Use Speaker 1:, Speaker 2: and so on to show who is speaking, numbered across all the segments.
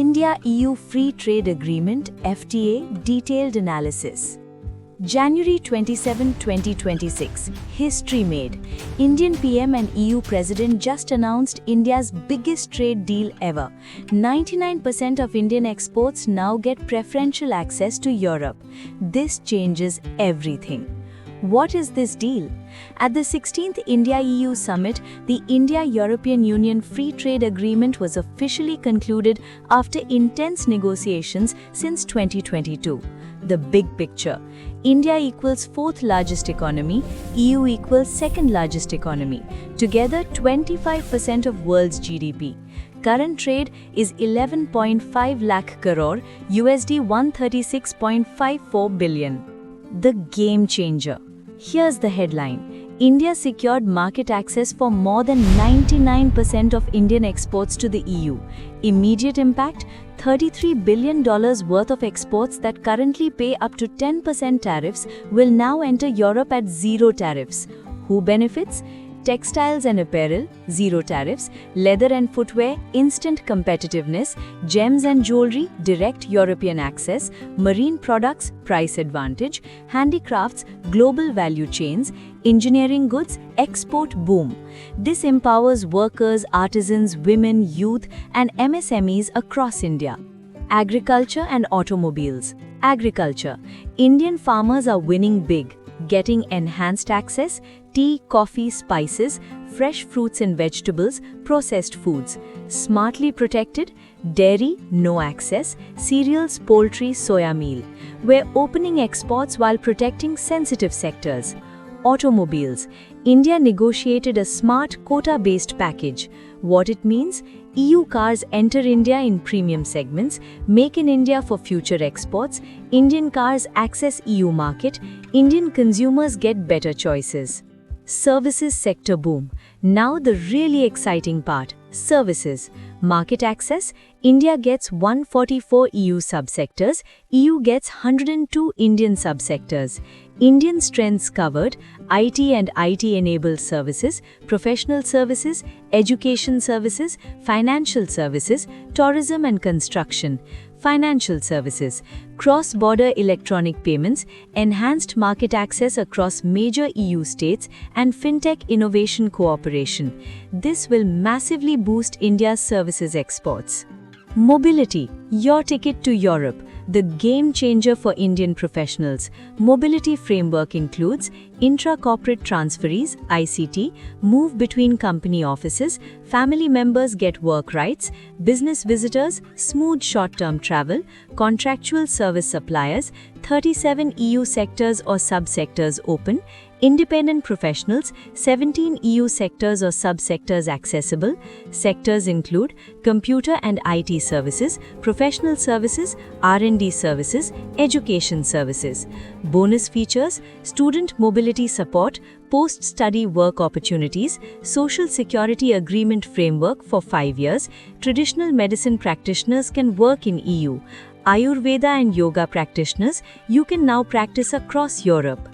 Speaker 1: India-EU Free Trade Agreement (FTA) Detailed Analysis. January 27, 2026. History made. Indian PM and EU President just announced India's biggest trade deal ever. 99% of Indian exports now get preferential access to Europe. This changes everything. What is this deal? At the 16th India-EU Summit, the India-European Union Free Trade Agreement was officially concluded after intense negotiations since 2022. The big picture. India equals fourth largest economy, EU equals second largest economy. Together 25% of world's GDP. Current trade is 11.5 lakh crore, USD 136.54 billion. The game changer. Here's the headline. India secured market access for more than 99% of Indian exports to the EU. Immediate impact: $33 billion worth of exports that currently pay up to 10% tariffs will now enter Europe at zero tariffs. Who benefits? Textiles and apparel, zero tariffs; leather and footwear, instant competitiveness; gems and jewelry, direct European access; marine products, price advantage; handicrafts, global value chains; engineering goods, export boom. This empowers workers, artisans, women, youth, and MSMEs across India. Agriculture and automobiles. Agriculture. Indian farmers are winning big, getting enhanced access: tea, coffee, spices, fresh fruits and vegetables, processed foods. Smartly protected: dairy, no access; cereals, poultry, soya meal. We're opening exports while protecting sensitive sectors. Automobiles. India negotiated a smart quota-based package. What it means? EU cars enter India in premium segments, Make in India for future exports, Indian cars access EU market, Indian consumers get better choices. Services sector boom. Now the really exciting part. Services. Market access. India gets 144 EU subsectors, EU gets 102 Indian subsectors. Indian strengths covered: IT and IT-enabled services, professional services, education services, financial services, tourism and construction. Financial services, cross-border electronic payments, enhanced market access across major EU states, and fintech innovation cooperation. This will massively boost India's services exports. Mobility, your ticket to Europe, the game changer for Indian professionals. Mobility framework includes intra-corporate transferees, ICT, move between company offices, family members get work rights, business visitors, smooth short-term travel, contractual service suppliers, 37 EU sectors or subsectors open, independent professionals, 17 EU sectors or subsectors accessible. Sectors include computer and IT services, professional services, R&D services, education services. Bonus features: student mobility support, post-study work opportunities, social security agreement framework for 5 years, traditional medicine practitioners can work in EU. Ayurveda and yoga practitioners, you can now practice across Europe.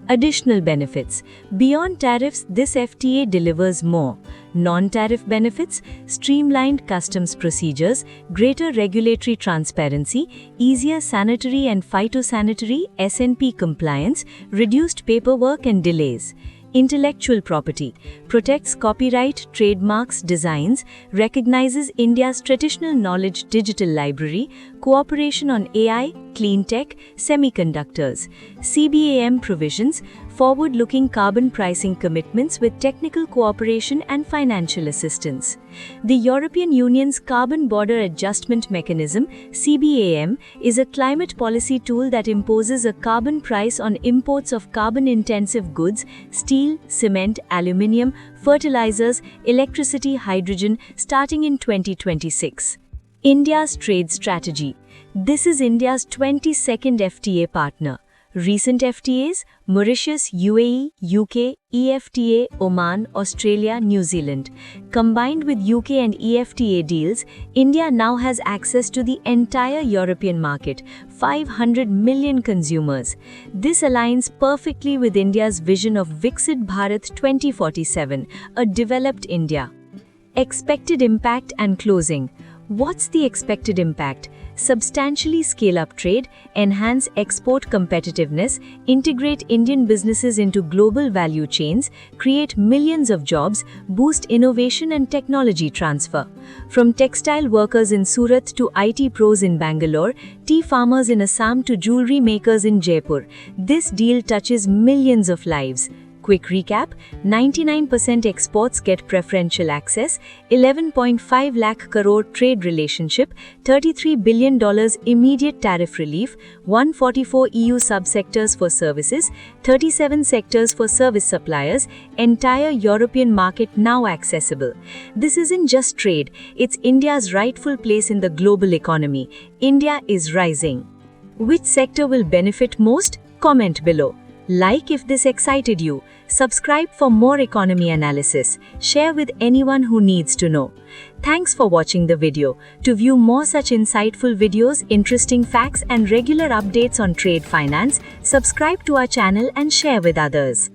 Speaker 1: Additional benefits. Beyond tariffs, this FTA delivers more. Non-tariff benefits: streamlined customs procedures, greater regulatory transparency, easier sanitary and phytosanitary (SNP) compliance, reduced paperwork and delays. Intellectual property. Protects copyright, trademarks, designs, recognizes India's traditional knowledge digital library, cooperation on AI, clean tech, semiconductors. CBAM provisions, forward-looking carbon pricing commitments with technical cooperation and financial assistance. The European Union's Carbon Border Adjustment Mechanism, CBAM, is a climate policy tool that imposes a carbon price on imports of carbon-intensive goods, steel, cement, aluminium, fertilizers, electricity, hydrogen, starting in 2026. India's trade strategy. This is India's 22nd FTA partner. Recent FTAs: Mauritius, UAE, UK, EFTA, Oman, Australia, New Zealand. Combined with UK and EFTA deals, India now has access to the entire European market, 500 million consumers. This aligns perfectly with India's vision of Viksit Bharat 2047, a developed India. Expected impact and closing. What's the expected impact? Substantially scale up trade, enhance export competitiveness, integrate Indian businesses into global value chains, create millions of jobs, boost innovation and technology transfer. From textile workers in Surat to IT pros in Bangalore, tea farmers in Assam to jewelry makers in Jaipur, this deal touches millions of lives. Quick recap, 99% exports get preferential access, 11.5 lakh crore trade relationship, $33 billion immediate tariff relief, 144 EU subsectors for services, 37 sectors for service suppliers, entire European market now accessible. This isn't just trade, it's India's rightful place in the global economy. India is rising. Which sector will benefit most? Comment below. Like if this excited you, subscribe for more economy analysis, share with anyone who needs to know. Thanks for watching the video. To view more such insightful videos, interesting facts and regular updates on trade finance, subscribe to our channel and share with others.